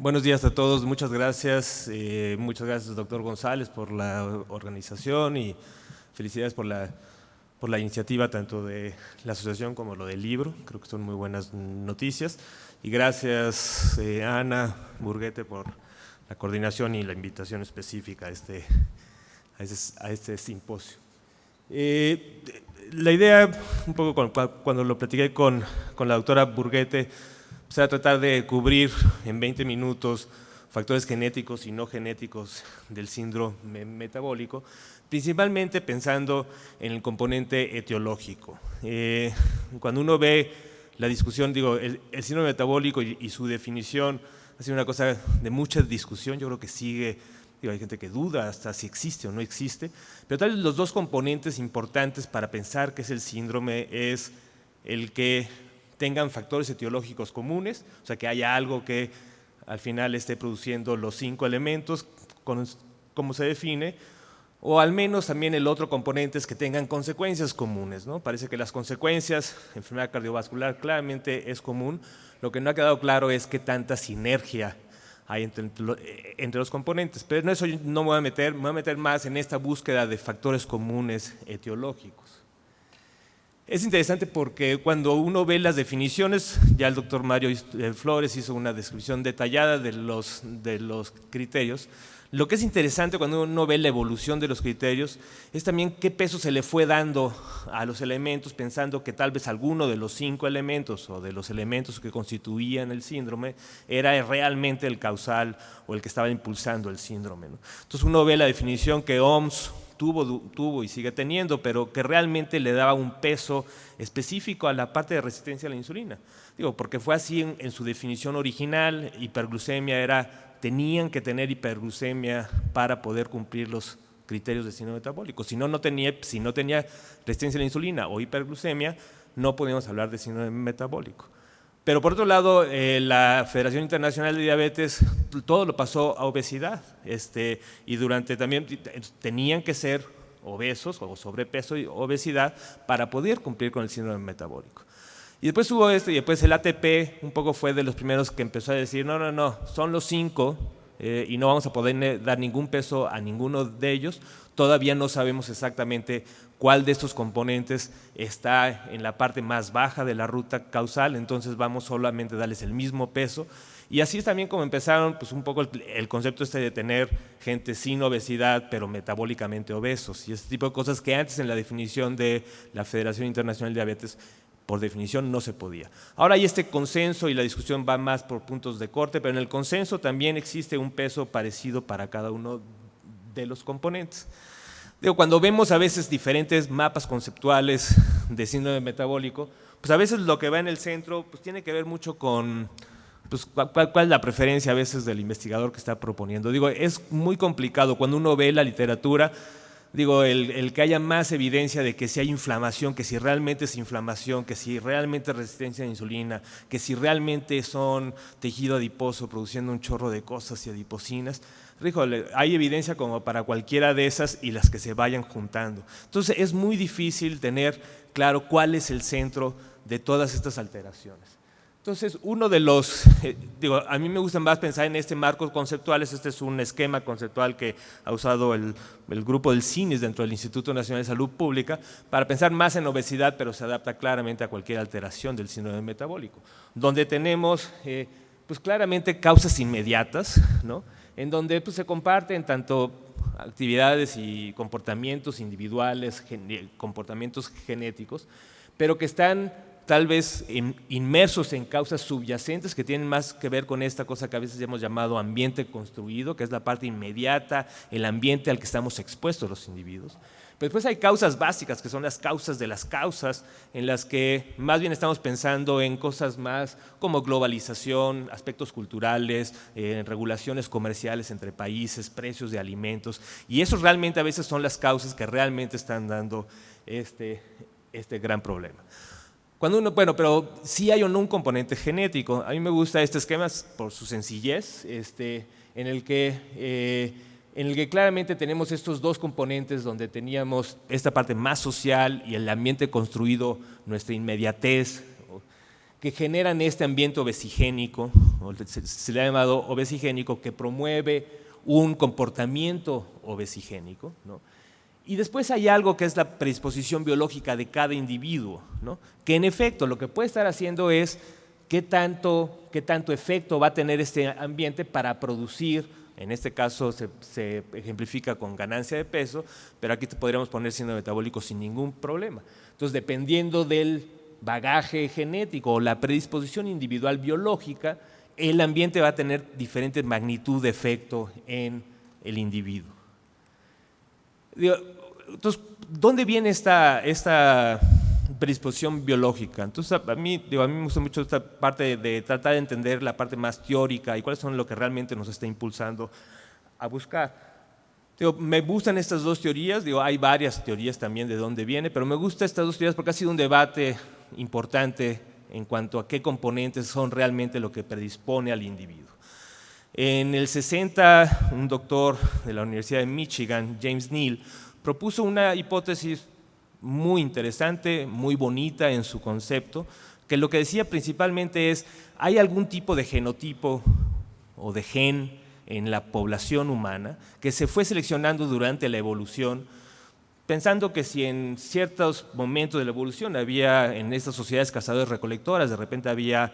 Buenos días a todos, muchas gracias doctor González por la organización y felicidades por la iniciativa tanto de la asociación como lo del libro, creo que son muy buenas noticias y gracias Ana Burguete por la coordinación y la invitación específica a este simposio. La idea, un poco cuando lo platiqué con la doctora Burguete, pues era tratar de cubrir en 20 minutos factores genéticos y no genéticos del síndrome metabólico, principalmente pensando en el componente etiológico. Cuando uno ve la discusión, el síndrome metabólico y su definición ha sido una cosa de mucha discusión, yo creo que sigue, hay gente que duda hasta si existe o no existe, pero tal vez los dos componentes importantes para pensar qué es el síndrome es el que tengan factores etiológicos comunes, o sea que haya algo que al final esté produciendo los 5 elementos, como se define, o al menos también el otro componente es que tengan consecuencias comunes, ¿no? Parece que las consecuencias, enfermedad cardiovascular claramente es común, lo que no ha quedado claro es qué tanta sinergia hay entre los componentes, pero en eso no me voy a meter más en esta búsqueda de factores comunes etiológicos. Es interesante porque cuando uno ve las definiciones, ya el doctor Mario Flores hizo una descripción detallada de los criterios. Lo que es interesante cuando uno ve la evolución de los criterios es también qué peso se le fue dando a los elementos, pensando que tal vez alguno de los 5 elementos o de los elementos que constituían el síndrome era realmente el causal o el que estaba impulsando el síndrome, ¿no? Entonces uno ve la definición que OMS tuvo y sigue teniendo, pero que realmente le daba un peso específico a la parte de resistencia a la insulina. Porque fue así en su definición original, hiperglucemia tenían que tener hiperglucemia para poder cumplir los criterios de síndrome metabólico. Si no tenía resistencia a la insulina o hiperglucemia, no podíamos hablar de síndrome metabólico. Pero por otro lado, la Federación Internacional de Diabetes todo lo pasó a obesidad y también tenían que ser obesos o sobrepeso y obesidad para poder cumplir con el síndrome metabólico. Y después hubo y después el ATP un poco fue de los primeros que empezó a decir no, son los 5 y no vamos a poder dar ningún peso a ninguno de ellos. Todavía no sabemos exactamente cuál de estos componentes está en la parte más baja de la ruta causal, entonces vamos solamente a darles el mismo peso. Y así es también como empezaron un poco el concepto de tener gente sin obesidad, pero metabólicamente obesos, y ese tipo de cosas que antes en la definición de la Federación Internacional de Diabetes por definición no se podía. Ahora hay este consenso y la discusión va más por puntos de corte, pero en el consenso también existe un peso parecido para cada uno de los componentes. Cuando vemos a veces diferentes mapas conceptuales de síndrome metabólico, pues a veces lo que va en el centro pues tiene que ver mucho con cuál es la preferencia a veces del investigador que está proponiendo. Es muy complicado cuando uno ve la literatura, el que haya más evidencia de que si hay inflamación, que si realmente es inflamación, que si realmente es resistencia a la insulina, que si realmente son tejido adiposo produciendo un chorro de cosas y adipocinas, hay evidencia como para cualquiera de esas y las que se vayan juntando. Entonces es muy difícil tener claro cuál es el centro de todas estas alteraciones. Entonces, uno de los, a mí me gusta más pensar en este marco conceptual, este es un esquema conceptual que ha usado el grupo del CINIS dentro del Instituto Nacional de Salud Pública para pensar más en obesidad, pero se adapta claramente a cualquier alteración del síndrome metabólico, donde tenemos claramente causas inmediatas, ¿no? En donde se comparten tanto actividades y comportamientos individuales, comportamientos genéticos, pero que están tal vez inmersos en causas subyacentes que tienen más que ver con esta cosa que a veces hemos llamado ambiente construido, que es la parte inmediata, el ambiente al que estamos expuestos los individuos. Pero después hay causas básicas, que son las causas de las causas, en las que más bien estamos pensando en cosas más como globalización, aspectos culturales, regulaciones comerciales entre países, precios de alimentos, y eso realmente a veces son las causas que realmente están dando este gran problema. Pero sí hay o no un componente genético. A mí me gusta este esquema por su sencillez, en el que claramente tenemos estos dos componentes donde teníamos esta parte más social y el ambiente construido, nuestra inmediatez, que generan este ambiente obesigénico o se le ha llamado obesigénico, que promueve un comportamiento obesigénico, ¿no? Y después hay algo que es la predisposición biológica de cada individuo, ¿no? Que en efecto lo que puede estar haciendo es qué tanto efecto va a tener este ambiente para producir, en este caso se ejemplifica con ganancia de peso, pero aquí podríamos poner síndrome metabólico sin ningún problema. Entonces, dependiendo del bagaje genético o la predisposición individual biológica, el ambiente va a tener diferente magnitud de efecto en el individuo. Entonces, ¿dónde viene esta predisposición biológica? Entonces, a mí me gusta mucho esta parte de tratar de entender la parte más teórica y cuáles son lo que realmente nos está impulsando a buscar. Me gustan estas dos teorías, hay varias teorías también de dónde viene, pero me gustan estas dos teorías porque ha sido un debate importante en cuanto a qué componentes son realmente lo que predispone al individuo. En el 60, un doctor de la Universidad de Michigan, James Neal, propuso una hipótesis muy interesante, muy bonita en su concepto, que lo que decía principalmente es, ¿hay algún tipo de genotipo o de gen en la población humana que se fue seleccionando durante la evolución, pensando que si en ciertos momentos de la evolución había en estas sociedades cazadores-recolectoras, de repente había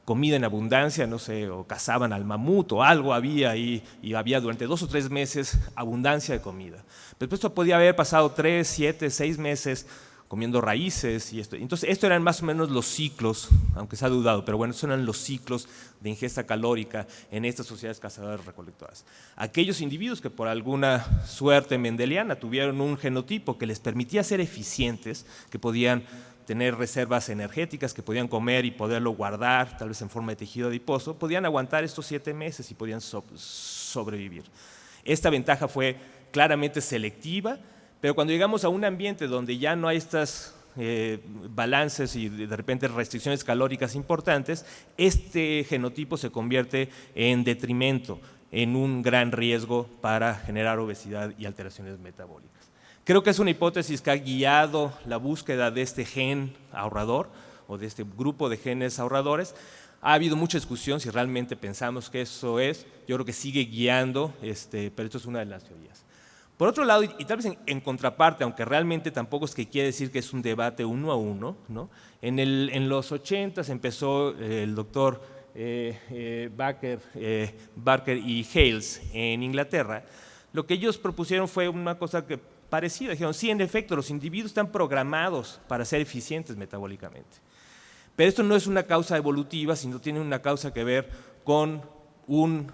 comida en abundancia, no sé, o cazaban al mamut o algo había ahí, y había durante 2 o 3 meses abundancia de comida. Pero después esto podía haber pasado 3, 7, 6 meses comiendo raíces y esto. Entonces, estos eran más o menos los ciclos, aunque se ha dudado, pero bueno, estos eran los ciclos de ingesta calórica en estas sociedades cazadoras-recolectoras. Aquellos individuos que por alguna suerte mendeliana tuvieron un genotipo que les permitía ser eficientes, que podían tener reservas energéticas, que podían comer y poderlo guardar, tal vez en forma de tejido adiposo, podían aguantar estos 7 meses y podían sobrevivir. Esta ventaja fue claramente selectiva, pero cuando llegamos a un ambiente donde ya no hay estas balances y de repente restricciones calóricas importantes, este genotipo se convierte en detrimento, en un gran riesgo para generar obesidad y alteraciones metabólicas. Creo que es una hipótesis que ha guiado la búsqueda de este gen ahorrador o de este grupo de genes ahorradores. Ha habido mucha discusión si realmente pensamos que eso es. Yo creo que sigue guiando, pero esto es una de las teorías. Por otro lado, y tal vez en contraparte, aunque realmente tampoco es que quiere decir que es un debate uno a uno, ¿no? En los 80 empezó el doctor Barker y Hales en Inglaterra. Lo que ellos propusieron fue una cosa que parecida. Dijeron, sí, en efecto, los individuos están programados para ser eficientes metabólicamente. Pero esto no es una causa evolutiva, sino tiene una causa que ver con un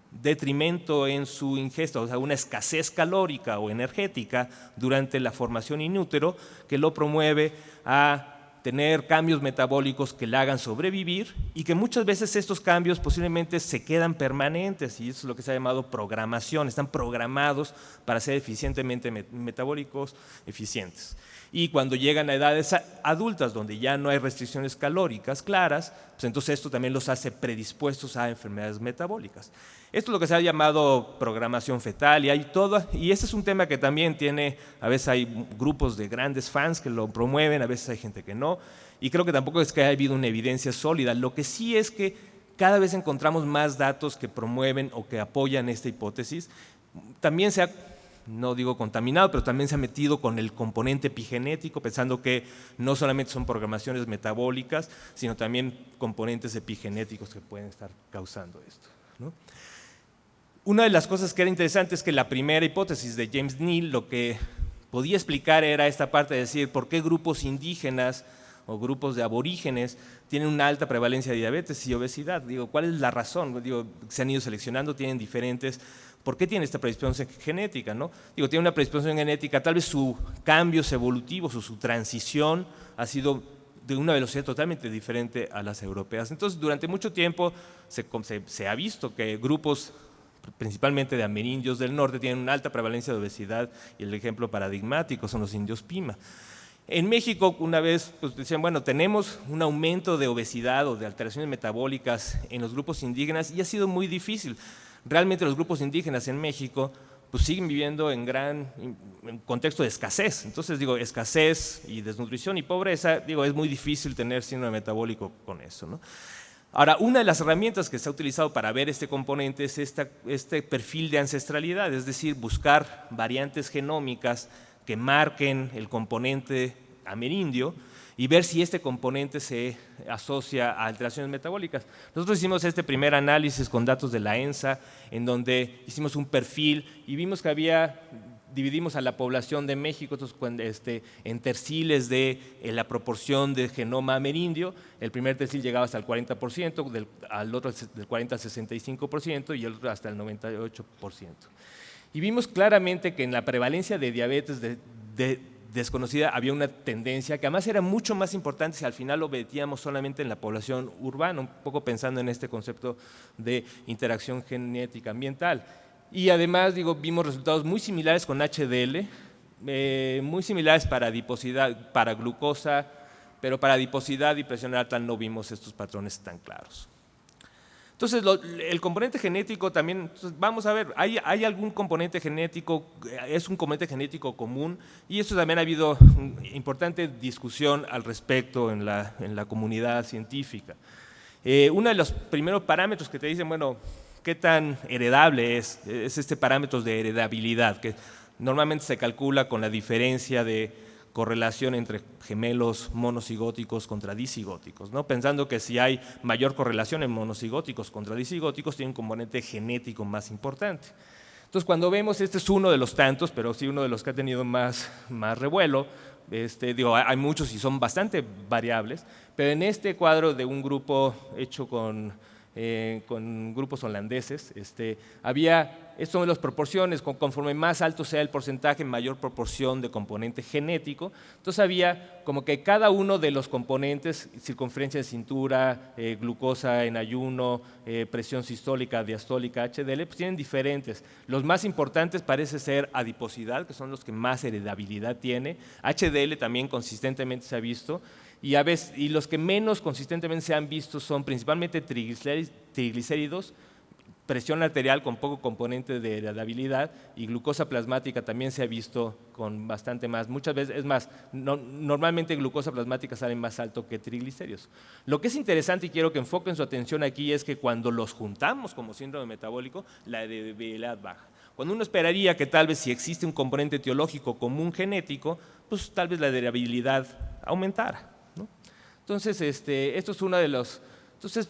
detrimento en su ingesta, o sea, una escasez calórica o energética durante la formación in útero que lo promueve a tener cambios metabólicos que le hagan sobrevivir y que muchas veces estos cambios posiblemente se quedan permanentes y eso es lo que se ha llamado programación, están programados para ser eficientemente metabólicos eficientes. Y cuando llegan a edades adultas donde ya no hay restricciones calóricas claras, pues entonces esto también los hace predispuestos a enfermedades metabólicas. Esto es lo que se ha llamado programación fetal y este es un tema que también tiene, a veces hay grupos de grandes fans que lo promueven, a veces hay gente que no, y creo que tampoco es que haya habido una evidencia sólida. Lo que sí es que cada vez encontramos más datos que promueven o que apoyan esta hipótesis. También se ha, no digo contaminado, pero también se ha metido con el componente epigenético, pensando que no solamente son programaciones metabólicas, sino también componentes epigenéticos que pueden estar causando esto, ¿no? Una de las cosas que era interesante es que la primera hipótesis de James Neal lo que podía explicar era esta parte de decir por qué grupos indígenas o grupos de aborígenes tienen una alta prevalencia de diabetes y obesidad. ¿Cuál es la razón? Se han ido seleccionando, tienen diferentes. ¿Por qué tiene esta predisposición genética, no? Tiene una predisposición genética, tal vez su cambios evolutivos o su transición ha sido de una velocidad totalmente diferente a las europeas. Entonces, durante mucho tiempo se ha visto que grupos principalmente de amerindios del norte tienen una alta prevalencia de obesidad y el ejemplo paradigmático son los indios Pima. En México una vez pues, decían, bueno, tenemos un aumento de obesidad o de alteraciones metabólicas en los grupos indígenas y ha sido muy difícil. Realmente los grupos indígenas en México pues, siguen viviendo en contexto de escasez. Entonces, escasez y desnutrición y pobreza, es muy difícil tener síndrome metabólico con eso, ¿no? Ahora, una de las herramientas que se ha utilizado para ver este componente es este perfil de ancestralidad, es decir, buscar variantes genómicas que marquen el componente amerindio y ver si este componente se asocia a alteraciones metabólicas. Nosotros hicimos este primer análisis con datos de la ENSA, en donde hicimos un perfil y vimos que dividimos a la población de México en terciles de la proporción de genoma amerindio. El primer tercil llegaba hasta el 40%, al otro del 40 al 65% y el otro hasta el 98%. Y vimos claramente que en la prevalencia de diabetes desconocida había una tendencia que además era mucho más importante si al final lo veíamos solamente en la población urbana, un poco pensando en este concepto de interacción genética ambiental. Y además, vimos resultados muy similares con HDL, muy similares para adiposidad, para glucosa, pero para adiposidad y presión arterial no vimos estos patrones tan claros. Entonces, el componente genético también, vamos a ver, ¿hay algún componente genético? Es un componente genético común y eso también ha habido importante discusión al respecto en la comunidad científica. Uno de los primeros parámetros que te dicen, bueno, ¿qué tan heredable es este parámetro de heredabilidad? Que normalmente se calcula con la diferencia de correlación entre gemelos monocigóticos contra disigóticos, ¿no? Pensando que si hay mayor correlación en monocigóticos contra disigóticos, tiene un componente genético más importante. Entonces, cuando vemos, este es uno de los tantos, pero sí uno de los que ha tenido más revuelo. Hay muchos y son bastante variables, pero en este cuadro de un grupo hecho con grupos holandeses, estos son las proporciones, conforme más alto sea el porcentaje, mayor proporción de componente genético. Entonces había como que cada uno de los componentes, circunferencia de cintura, glucosa en ayuno, presión sistólica, diastólica, HDL, pues tienen diferentes. Los más importantes parece ser adiposidad, que son los que más heredabilidad tiene. HDL también consistentemente se ha visto. Y los que menos consistentemente se han visto son principalmente triglicéridos, presión arterial con poco componente de heredabilidad y glucosa plasmática también se ha visto con bastante más. Muchas veces, es más, normalmente glucosa plasmática sale más alto que triglicéridos. Lo que es interesante y quiero que enfoquen su atención aquí es que cuando los juntamos como síndrome metabólico, la heredabilidad baja. Cuando uno esperaría que tal vez si existe un componente etiológico común genético, pues tal vez la heredabilidad aumentara. Entonces, esto es uno de los… Entonces,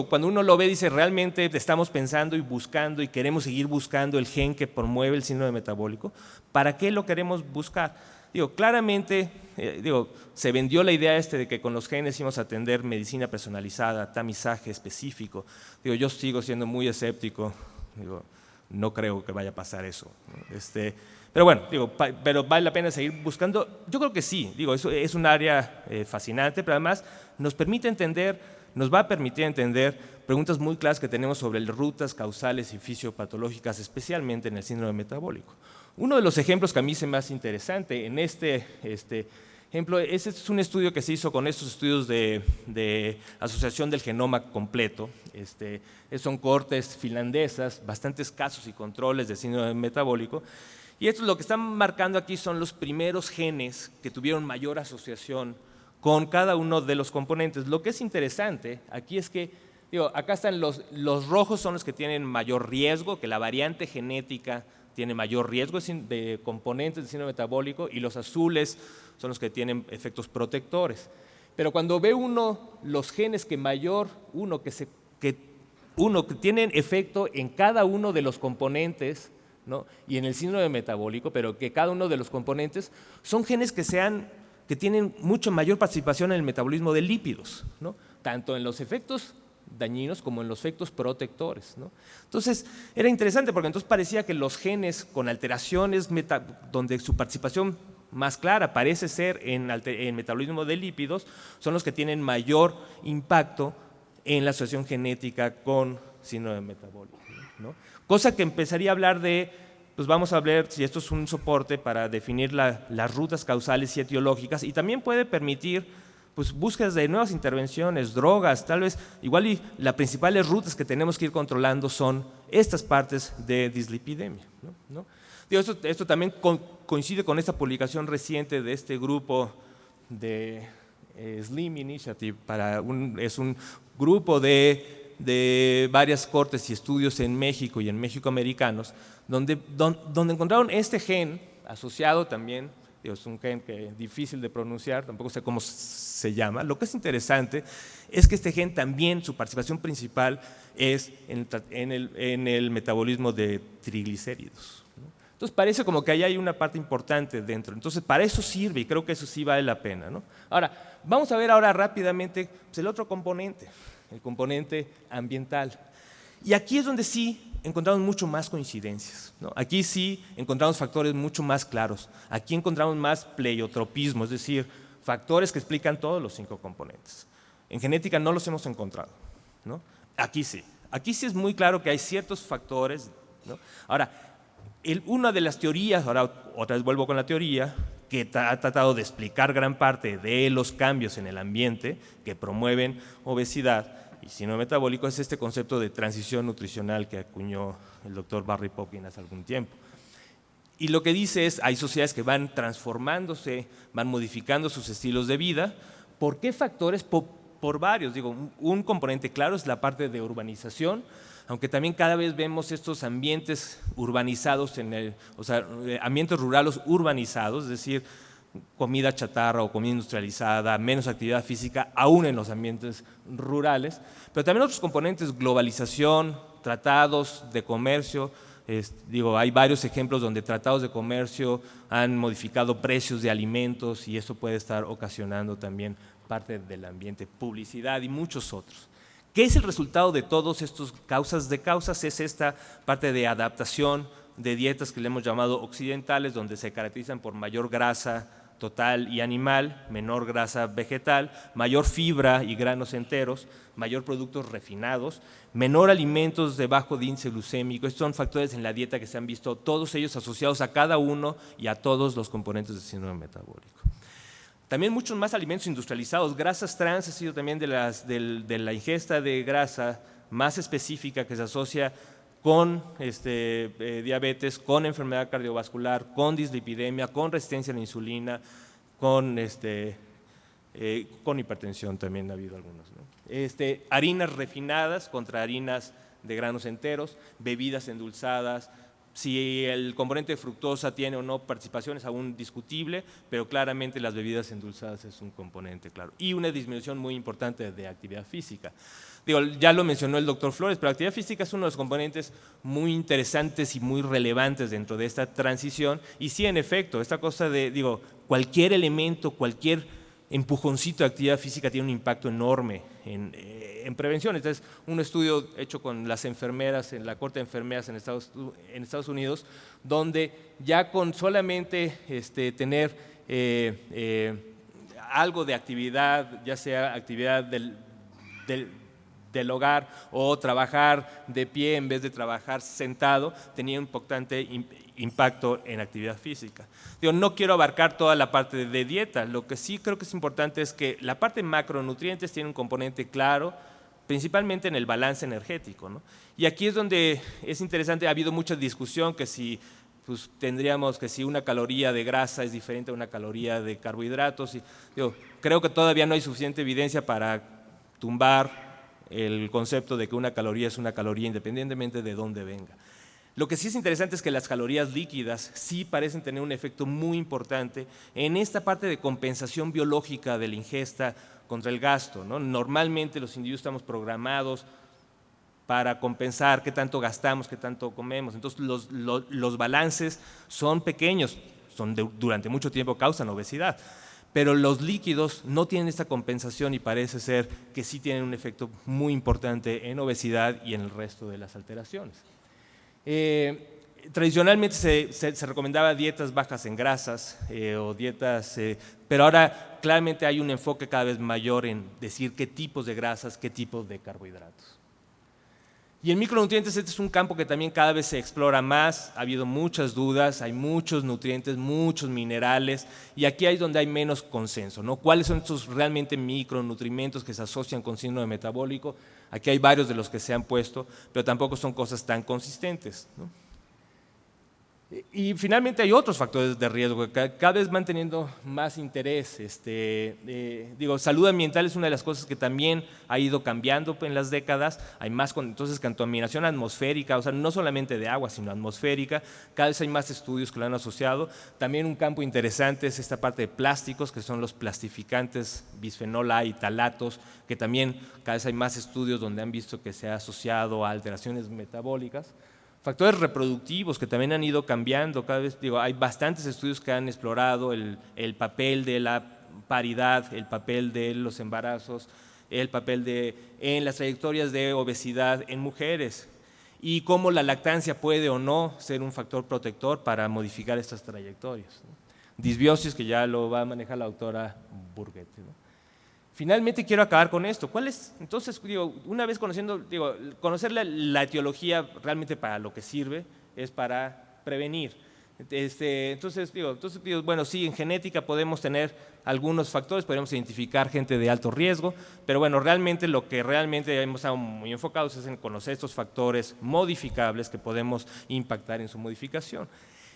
cuando uno lo ve, dice, realmente estamos pensando y buscando y queremos seguir buscando el gen que promueve el síndrome metabólico. ¿Para qué lo queremos buscar? Claramente, se vendió la idea de que con los genes íbamos a atender medicina personalizada, tamizaje específico. Yo sigo siendo muy escéptico, no creo que vaya a pasar eso. Pero bueno, pero vale la pena seguir buscando. Yo creo que sí, eso es un área fascinante, pero además nos va a permitir entender preguntas muy claras que tenemos sobre las rutas causales y fisiopatológicas, especialmente en el síndrome metabólico. Uno de los ejemplos que a mí se me hace interesante en este ejemplo, este es un estudio que se hizo con estos estudios de asociación del genoma completo. Son cohortes finlandesas, bastantes casos y controles de síndrome metabólico. Y esto es lo que están marcando aquí son los primeros genes que tuvieron mayor asociación con cada uno de los componentes. Lo que es interesante aquí es que, acá están los rojos son los que tienen mayor riesgo, que la variante genética tiene mayor riesgo de componentes del síndrome metabólico, y los azules son los que tienen efectos protectores. Pero cuando ve uno los genes que tienen efecto en cada uno de los componentes, ¿no? Y en el síndrome metabólico, pero que cada uno de los componentes son genes que tienen mucho mayor participación en el metabolismo de lípidos, ¿no? Tanto en los efectos dañinos como en los efectos protectores, ¿no? Entonces, era interesante porque entonces parecía que los genes con alteraciones donde su participación más clara parece ser en metabolismo de lípidos, son los que tienen mayor impacto en la asociación genética con síndrome metabólico, ¿no? Cosa que empezaría a hablar pues vamos a ver si esto es un soporte para definir las rutas causales y etiológicas, y también puede permitir pues, búsquedas de nuevas intervenciones, drogas, tal vez, igual y las principales rutas que tenemos que ir controlando son estas partes de dislipidemia, ¿no? Esto también coincide con esta publicación reciente de este grupo de Slim Initiative, es un grupo de varias cortes y estudios en México y en México-americanos, donde encontraron este gen asociado también, es un gen que es difícil de pronunciar, tampoco sé cómo se llama. Lo que es interesante es que este gen también, su participación principal es en el metabolismo de triglicéridos. Entonces parece como que ahí hay una parte importante dentro. Entonces para eso sirve y creo que eso sí vale la pena, ¿no? Ahora, vamos a ver ahora rápidamente pues, el otro componente, el componente ambiental. Y aquí es donde sí encontramos mucho más coincidencias, ¿no? Aquí sí encontramos factores mucho más claros. Aquí encontramos más pleiotropismo, es decir, factores que explican todos los 5 componentes. En genética no los hemos encontrado, ¿no? Aquí sí. Aquí sí es muy claro que hay ciertos factores, ¿no? Ahora, una de las teorías, ahora otra vez vuelvo con la teoría, que ha tratado de explicar gran parte de los cambios en el ambiente que promueven obesidad y síndrome metabólico, es este concepto de transición nutricional que acuñó el doctor Barry Popkin hace algún tiempo. Y lo que dice es, hay sociedades que van transformándose, van modificando sus estilos de vida. ¿Por qué factores? Por varios. Digo, un componente claro es la parte de urbanización, aunque también cada vez vemos estos ambientes urbanizados, o sea, ambientes rurales urbanizados, es decir, comida chatarra o comida industrializada, menos actividad física, aún en los ambientes rurales, pero también otros componentes, globalización, tratados de comercio. Hay varios ejemplos donde tratados de comercio han modificado precios de alimentos y eso puede estar ocasionando también parte del ambiente, publicidad y muchos otros. ¿Qué es el resultado de todos estos causas de causas? Es esta parte de adaptación de dietas que le hemos llamado occidentales, donde se caracterizan por mayor grasa total y animal, menor grasa vegetal, mayor fibra y granos enteros, mayor productos refinados, menor alimentos de bajo índice glucémico. Estos son factores en la dieta que se han visto, todos ellos asociados a cada uno y a todos los componentes del síndrome metabólico. También muchos más alimentos industrializados, grasas trans ha sido también de la ingesta de grasa más específica que se asocia con diabetes, con enfermedad cardiovascular, con dislipidemia, con resistencia a la insulina, con hipertensión también ha habido algunos, ¿no? Harinas refinadas contra harinas de granos enteros, bebidas endulzadas. Si el componente de fructosa tiene o no participación es aún discutible, pero claramente las bebidas endulzadas es un componente claro. Y una disminución muy importante de actividad física. Ya lo mencionó el doctor Flores, pero la actividad física es uno de los componentes muy interesantes y muy relevantes dentro de esta transición. Y sí, en efecto, esta cosa de, cualquier elemento, cualquier empujoncito de actividad física tiene un impacto enorme en prevención. Entonces, un estudio hecho con las enfermeras en la Corte de Enfermeras en Estados Unidos, donde ya con solamente tener algo de actividad, ya sea actividad del hogar o trabajar de pie en vez de trabajar sentado, tenía un importante impacto en actividad física. No quiero abarcar toda la parte de dieta, lo que sí creo que es importante es que la parte de macronutrientes tiene un componente claro, principalmente en el balance energético, ¿no? Y aquí es donde es interesante, ha habido mucha discusión que si tendríamos que si una caloría de grasa es diferente a una caloría de carbohidratos. Y, creo que todavía no hay suficiente evidencia para tumbar el concepto de que una caloría es una caloría independientemente de dónde venga. Lo que sí es interesante es que las calorías líquidas sí parecen tener un efecto muy importante en esta parte de compensación biológica de la ingesta contra el gasto, ¿no? Normalmente los individuos estamos programados para compensar qué tanto gastamos, qué tanto comemos. Entonces los balances son pequeños, durante mucho tiempo causan obesidad. Pero los líquidos no tienen esta compensación y parece ser que sí tienen un efecto muy importante en obesidad y en el resto de las alteraciones. Tradicionalmente se recomendaba dietas bajas en grasas o dietas, pero ahora claramente hay un enfoque cada vez mayor en decir qué tipos de grasas, qué tipos de carbohidratos. Y en micronutrientes este es un campo que también cada vez se explora más, ha habido muchas dudas, hay muchos nutrientes, muchos minerales, y aquí es donde hay menos consenso, ¿no? ¿Cuáles son estos realmente micronutrientes que se asocian con síndrome metabólico? Aquí hay varios de los que se han puesto, pero tampoco son cosas tan consistentes, ¿no? Y finalmente hay otros factores de riesgo que cada vez van teniendo más interés. Salud ambiental es una de las cosas que también ha ido cambiando en las décadas. Hay más entonces contaminación atmosférica, o sea, no solamente de agua, sino atmosférica. Cada vez hay más estudios que lo han asociado. También un campo interesante es esta parte de plásticos, que son los plastificantes, bisfenol A y talatos, que también cada vez hay más estudios donde han visto que se ha asociado a alteraciones metabólicas. Factores reproductivos que también han ido cambiando, cada vez hay bastantes estudios que han explorado el papel de la paridad, el papel de los embarazos, el papel en las trayectorias de obesidad en mujeres y cómo la lactancia puede o no ser un factor protector para modificar estas trayectorias. Disbiosis, que ya lo va a manejar la doctora Burguete. Finalmente quiero acabar con esto. ¿Cuál es? Entonces, una vez conocer la etiología realmente para lo que sirve es para prevenir. Entonces, bueno, sí, en genética podemos tener algunos factores, podemos identificar gente de alto riesgo, pero bueno, realmente lo que realmente hemos estado muy enfocados es en conocer estos factores modificables que podemos impactar en su modificación.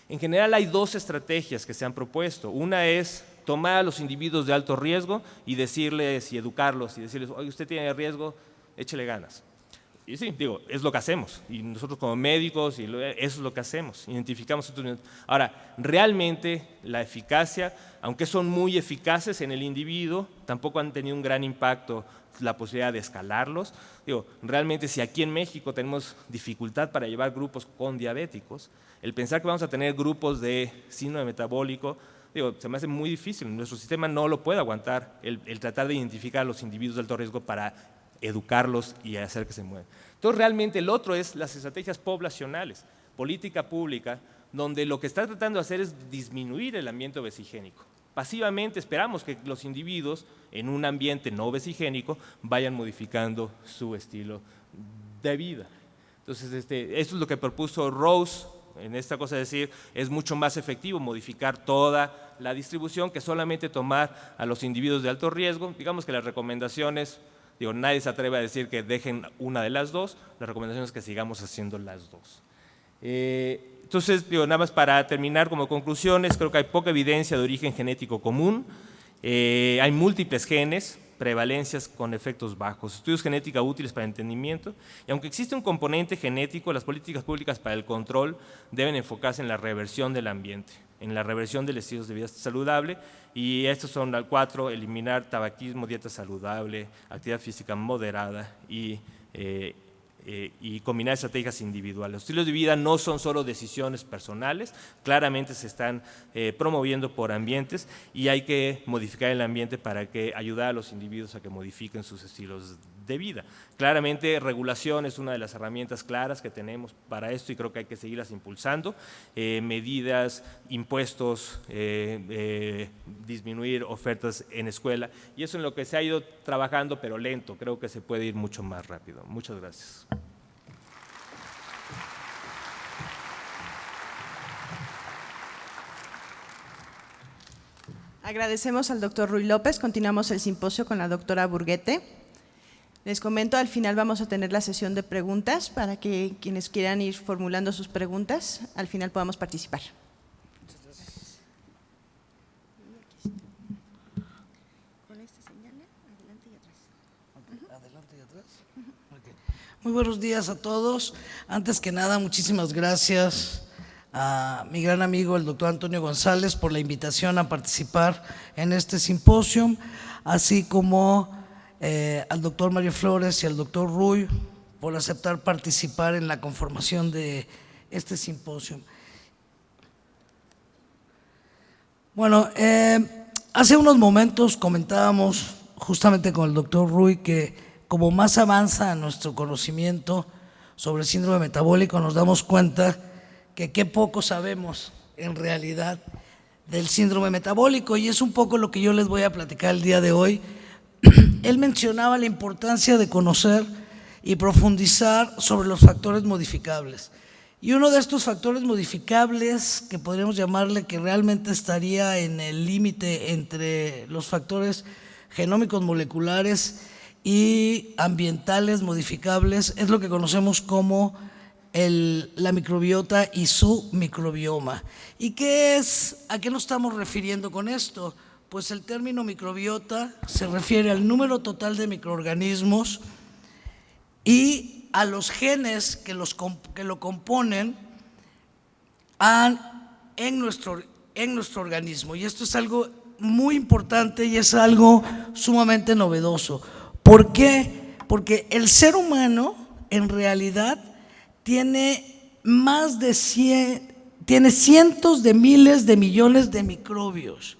En general hay dos estrategias que se han propuesto. Una es tomar a los individuos de alto riesgo y decirles y educarlos y decirles, oye, usted tiene riesgo, échele ganas. Y sí, es lo que hacemos. Y nosotros como médicos, eso es lo que hacemos, identificamos estos. Ahora, realmente la eficacia, aunque son muy eficaces en el individuo, tampoco han tenido un gran impacto la posibilidad de escalarlos. Realmente si aquí en México tenemos dificultad para llevar grupos con diabéticos, el pensar que vamos a tener grupos de síndrome metabólico, se me hace muy difícil. Nuestro sistema no lo puede aguantar, el tratar de identificar a los individuos de alto riesgo para educarlos y hacer que se muevan. Entonces, realmente el otro es las estrategias poblacionales, política pública, donde lo que está tratando de hacer es disminuir el ambiente obesigénico. Pasivamente esperamos que los individuos en un ambiente no obesigénico vayan modificando su estilo de vida. Entonces, esto es lo que propuso Rose en esta cosa de decir, es mucho más efectivo modificar toda la distribución que solamente tomar a los individuos de alto riesgo. Digamos que las recomendaciones, nadie se atreve a decir que dejen una de las dos, la recomendación es que sigamos haciendo las dos. Entonces, nada más para terminar como conclusiones, creo que hay poca evidencia de origen genético común, hay múltiples genes, prevalencias con efectos bajos, estudios genética útiles para el entendimiento, y aunque existe un componente genético, las políticas públicas para el control deben enfocarse en la reversión del ambiente, en la reversión del estilo de vida saludable, y estos son 4, eliminar tabaquismo, dieta saludable, actividad física moderada y combinar estrategias individuales. Los estilos de vida no son solo decisiones personales, claramente se están promoviendo por ambientes y hay que modificar el ambiente para ayudar a los individuos a que modifiquen sus estilos de vida. Claramente regulación es una de las herramientas claras que tenemos para esto y creo que hay que seguirlas impulsando. Medidas, impuestos, disminuir ofertas en escuela y eso es en lo que se ha ido trabajando pero lento, creo que se puede ir mucho más rápido. Muchas gracias. Agradecemos al doctor Ruy López. Continuamos el simposio con la doctora Burguete. Les comento, al final vamos a tener la sesión de preguntas para que quienes quieran ir formulando sus preguntas, al final podamos participar. Muchas gracias. Con esta señal, adelante y atrás. Okay, adelante y atrás. Okay. Muy buenos días a todos. Antes que nada, muchísimas gracias a mi gran amigo el doctor Antonio González por la invitación a participar en este simposio, así como al doctor Mario Flores y al doctor Ruy por aceptar participar en la conformación de este simposio. Bueno, hace unos momentos comentábamos justamente con el doctor Ruy que como más avanza nuestro conocimiento sobre el síndrome metabólico nos damos cuenta que qué poco sabemos en realidad del síndrome metabólico y es un poco lo que yo les voy a platicar el día de hoy. Él mencionaba la importancia de conocer y profundizar sobre los factores modificables. Y uno de estos factores modificables, que podríamos llamarle que realmente estaría en el límite entre los factores genómicos moleculares y ambientales modificables, es lo que conocemos como la microbiota y su microbioma. ¿Y qué es? ¿A qué nos estamos refiriendo con esto? Pues el término microbiota se refiere al número total de microorganismos y a los genes que lo componen en nuestro organismo. Y esto es algo muy importante y es algo sumamente novedoso. ¿Por qué? Porque el ser humano en realidad tiene tiene cientos de miles de millones de microbios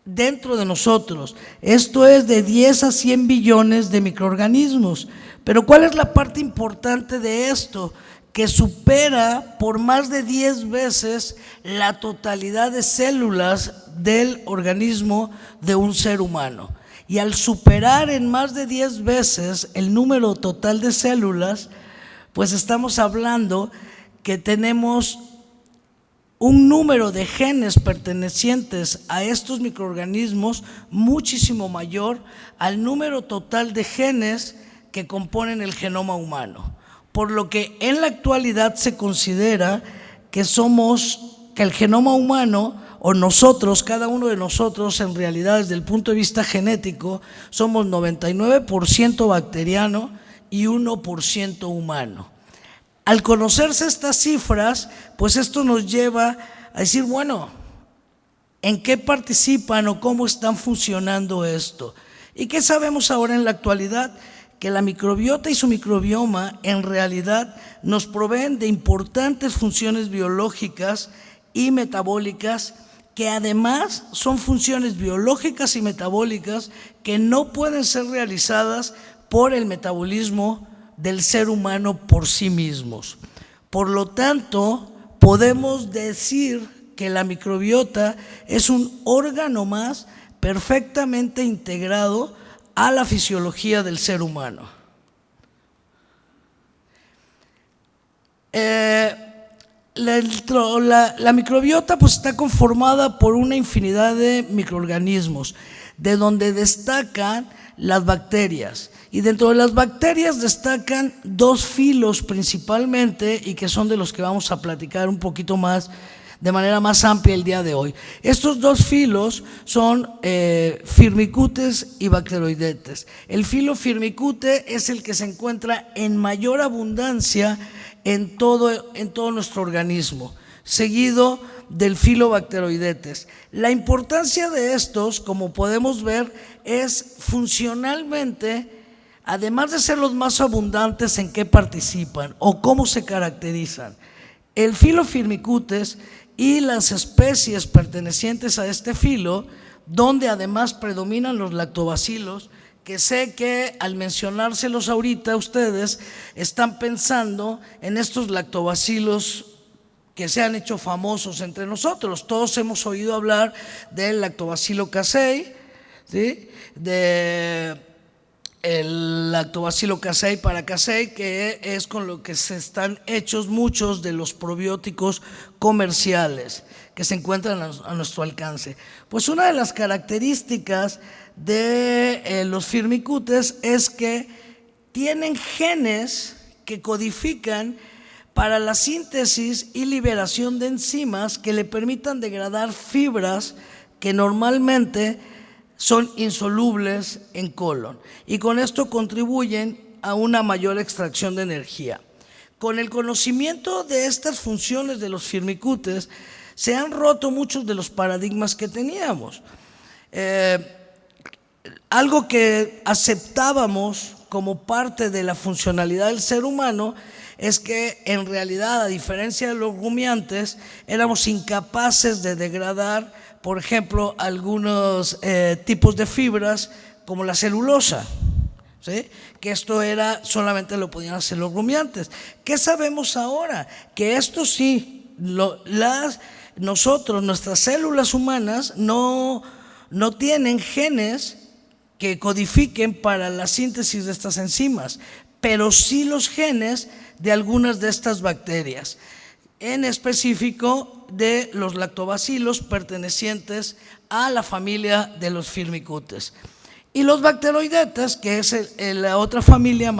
dentro de nosotros. Esto es de 10 a 100 billones de microorganismos. Pero ¿cuál es la parte importante de esto? Que supera por más de 10 veces la totalidad de células del organismo de un ser humano. Y al superar en más de 10 veces el número total de células, pues estamos hablando que tenemos un número de genes pertenecientes a estos microorganismos muchísimo mayor al número total de genes que componen el genoma humano. Por lo que en la actualidad se considera que el genoma humano, o nosotros, cada uno de nosotros, en realidad desde el punto de vista genético, somos 99% bacteriano y 1% humano. Al conocerse estas cifras, pues esto nos lleva a decir, bueno, ¿en qué participan o cómo están funcionando esto? ¿Y qué sabemos ahora en la actualidad? Que la microbiota y su microbioma en realidad nos proveen de importantes funciones biológicas y metabólicas, que además son funciones biológicas y metabólicas que no pueden ser realizadas por el metabolismo del ser humano por sí mismos. Por lo tanto, podemos decir que la microbiota es un órgano más perfectamente integrado a la fisiología del ser humano. La microbiota pues está conformada por una infinidad de microorganismos, de donde destacan las bacterias. Y dentro de las bacterias destacan dos filos principalmente, y que son de los que vamos a platicar un poquito más, de manera más amplia el día de hoy. Estos dos filos son Firmicutes y Bacteroidetes. El filo Firmicute es el que se encuentra en mayor abundancia en todo nuestro organismo, seguido del filo Bacteroidetes. La importancia de estos, como podemos ver, es funcionalmente, además de ser los más abundantes, en qué participan o cómo se caracterizan. El filo Firmicutes y las especies pertenecientes a este filo, donde además predominan los lactobacilos, que sé que al mencionárselos ahorita ustedes están pensando en estos lactobacilos que se han hecho famosos entre nosotros. Todos hemos oído hablar del lactobacilo casei, ¿sí? El lactobacilo casei para casei, que es con lo que se están hechos muchos de los probióticos comerciales que se encuentran a nuestro alcance. Pues una de las características de los Firmicutes es que tienen genes que codifican para la síntesis y liberación de enzimas que le permitan degradar fibras que normalmente son insolubles en colon, y con esto contribuyen a una mayor extracción de energía. Con el conocimiento de estas funciones de los Firmicutes se han roto muchos de los paradigmas que teníamos. Algo que aceptábamos como parte de la funcionalidad del ser humano es que en realidad, a diferencia de los rumiantes, éramos incapaces de degradar, por ejemplo, algunos tipos de fibras como la celulosa, ¿sí? Que esto solamente lo podían hacer los rumiantes. ¿Qué sabemos ahora? Que esto sí, nuestras células humanas no tienen genes que codifiquen para la síntesis de estas enzimas, pero sí los genes de algunas de estas bacterias, en específico de los lactobacilos pertenecientes a la familia de los Firmicutes. Y los Bacteroidetes, que es la otra familia